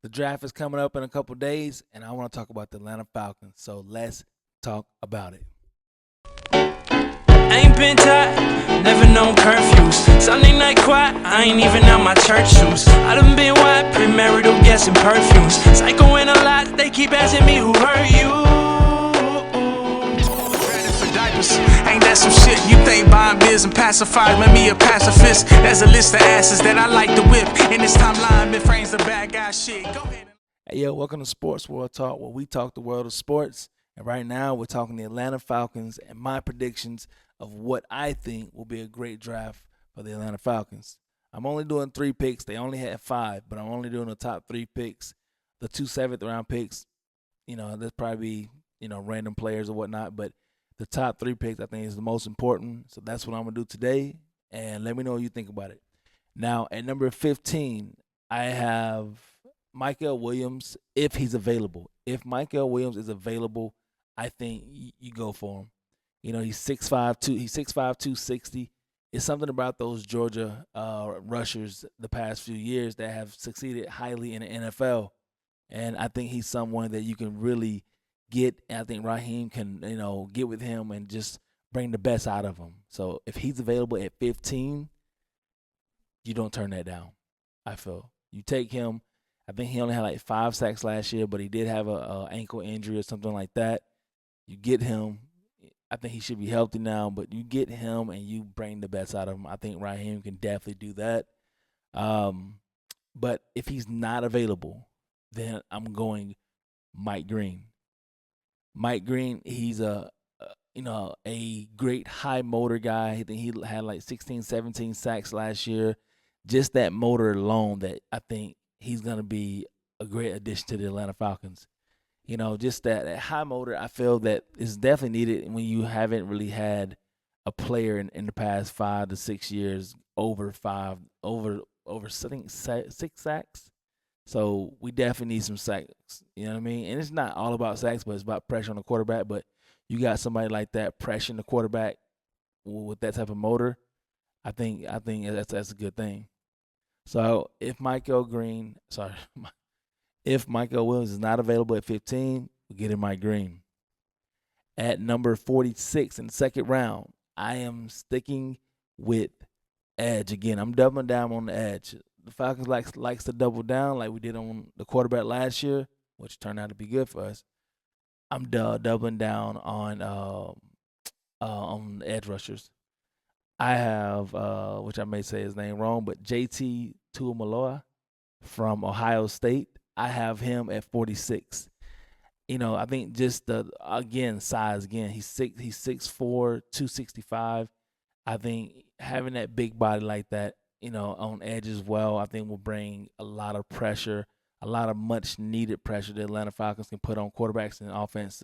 The draft is coming up in a couple days, and I want to talk about the Atlanta Falcons. So let's talk about it. Ain't been tight, never known curfews. Sunday night quiet, I ain't even out my church shoes. I done been wide, premarital guessing perfumes. Psycho in a lot, they keep asking me who hurt you. Credit for diapers, ain't that some shit? You think buying beers and pacifiers made me a pacifist? There's a list of asses that I like to whip. In this timeline, mid frames the bad guy shit. Go ahead. Hey, yo, welcome to Sports World Talk, where we talk the world of sports. And right now, we're talking the Atlanta Falcons and my predictions of what I think will be a great draft for the Atlanta Falcons. I'm only doing 3 picks. They only had 5, but I'm only doing the top 3 picks. The 2 7th-round picks, there's probably random players or whatnot, but the top 3 picks I think is the most important. So that's what I'm gonna do today, and let me know what you think about it. Now at number 15, I have Michael Williams if he's available. If Michael Williams is available, I think you go for him. He's 6'5", he's 6'5", 260. It's something about those Georgia rushers the past few years that have succeeded highly in the NFL. And I think he's someone that you can really get. And I think Raheem can, get with him and just bring the best out of him. So if he's available at 15, you don't turn that down. I feel you take him. I think he only had like 5 sacks last year, but he did have a ankle injury or something like that. You get him. I think he should be healthy now, but you get him and you bring the best out of him. I think Raheem can definitely do that. But if he's not available, then I'm going Mike Green. Mike Green, he's a great high motor guy. I think he had like 16, 17 sacks last year. Just that motor alone, that I think he's gonna be a great addition to the Atlanta Falcons. Just that high motor, I feel that is definitely needed when you haven't really had a player in the past 5 to 6 years over I think 6 sacks. So we definitely need some sacks. You know what I mean? And it's not all about sacks, but it's about pressure on the quarterback. But you got somebody like that pressuring the quarterback with that type of motor. I think that's a good thing. So if Michael Williams is not available at 15, we get in Mike Green. At number 46 in the second round, I am sticking with edge again. I'm doubling down on the edge. The Falcons likes to double down like we did on the quarterback last year, which turned out to be good for us. I'm doubling down on the edge rushers. I have, which I may say his name wrong, but JT Tuamaloa from Ohio State. I have him at 46. I think just the again size again. He's 6'4", 265. I think having that big body like that, on edge as well, I think will bring a lot of pressure, a lot of much needed pressure the Atlanta Falcons can put on quarterbacks and offense.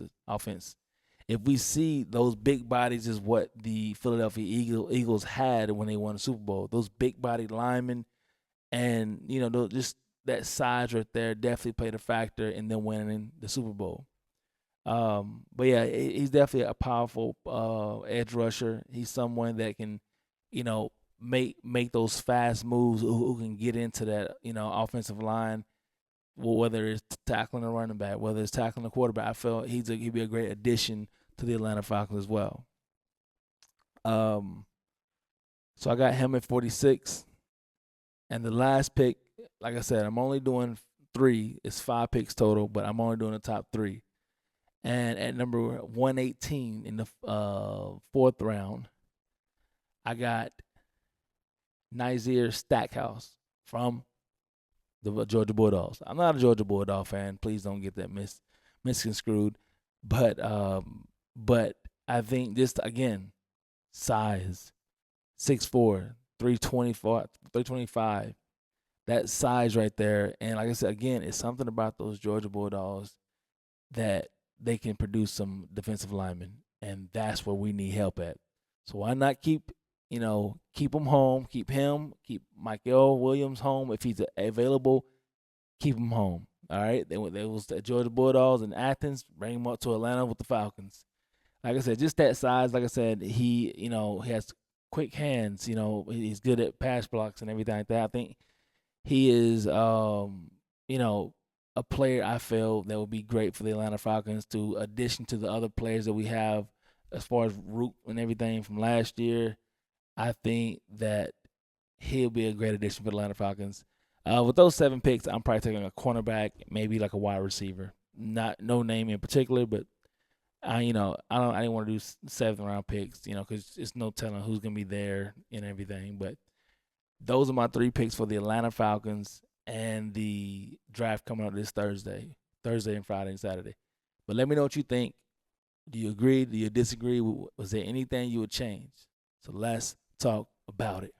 If we see those big bodies is what the Philadelphia Eagles had when they won the Super Bowl. Those big body linemen and just that size right there definitely played a factor in them winning the Super Bowl. But yeah, he's definitely a powerful edge rusher. He's someone that can, you know, make those fast moves, who can get into that, offensive line. Whether it's tackling a running back, whether it's tackling a quarterback, I feel he'd be a great addition to the Atlanta Falcons as well. Um, so I got him at 46, and the last pick, like I said, I'm only doing three. It's 5 picks total, but I'm only doing the top three. And at number 118 in the fourth round, I got Nazir Stackhouse from the Georgia Bulldogs. I'm not a Georgia Bulldog fan. Please don't get that misconstrued. But I think just again, size, 6'4", 324, 325. That size right there, and like I said again, it's something about those Georgia Bulldogs that they can produce some defensive linemen, and that's where we need help at. So why not keep him home, keep Michael Williams home if he's available, keep him home. All right, they was the Georgia Bulldogs in Athens, bring him up to Atlanta with the Falcons. Like I said, just that size. Like I said, he has quick hands. He's good at pass blocks and everything like that. I think he is, a player I feel that would be great for the Atlanta Falcons to addition to the other players that we have as far as root and everything from last year. I think that he'll be a great addition for the Atlanta Falcons. With those 7 picks, I'm probably taking a cornerback, maybe like a wide receiver. Not no name in particular, but I didn't want to do 7th round picks, because it's no telling who's gonna be there and everything. But those are my 3 picks for the Atlanta Falcons and the draft coming up this Thursday and Friday and Saturday. But let me know what you think. Do you agree? Do you disagree? Was there anything you would change? So let's talk about it.